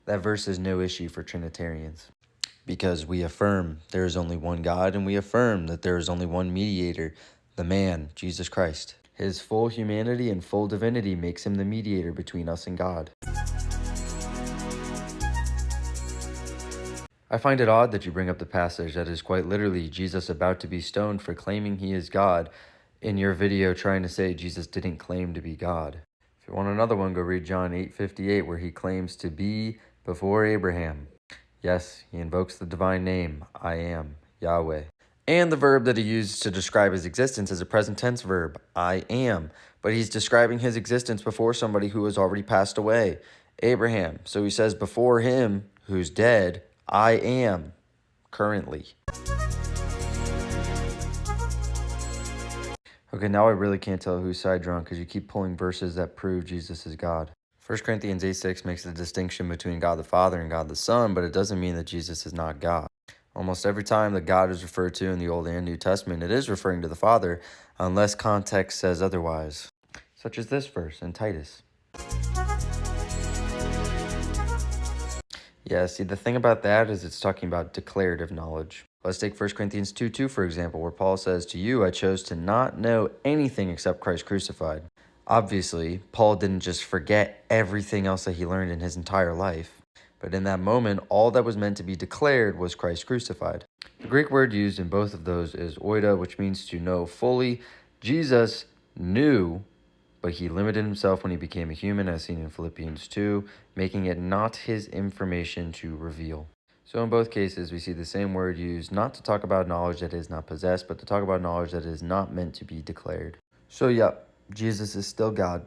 That verse is no issue for Trinitarians, because we affirm there is only one God, and we affirm that there is only one mediator, the man, Jesus Christ. His full humanity and full divinity makes him the mediator between us and God. I find it odd that you bring up the passage that is quite literally Jesus about to be stoned for claiming he is God in your video trying to say Jesus didn't claim to be God. If you want another one, go read John 8:58, where he claims to be before Abraham. Yes, he invokes the divine name, I am, Yahweh. And the verb that he used to describe his existence is a present tense verb, I am. But he's describing his existence before somebody who has already passed away, Abraham. So he says before him, who's dead, I am, currently. Okay, now I really can't tell whose side you're on because you keep pulling verses that prove Jesus is God. 1 Corinthians 8:6 makes a distinction between God the Father and God the Son, but it doesn't mean that Jesus is not God. Almost every time that God is referred to in the Old and New Testament, it is referring to the Father, unless context says otherwise, such as this verse in Titus. Yeah, see, the thing about that is it's talking about declarative knowledge. Let's take 1 Corinthians 2:2, for example, where Paul says, "To you I chose to not know anything except Christ crucified." Obviously, Paul didn't just forget everything else that he learned in his entire life. But in that moment, all that was meant to be declared was Christ crucified. The Greek word used in both of those is oida, which means to know fully. Jesus knew, but he limited himself when he became a human, as seen in Philippians 2, making it not his information to reveal. So in both cases, we see the same word used not to talk about knowledge that is not possessed, but to talk about knowledge that is not meant to be declared. So yeah, Jesus is still God.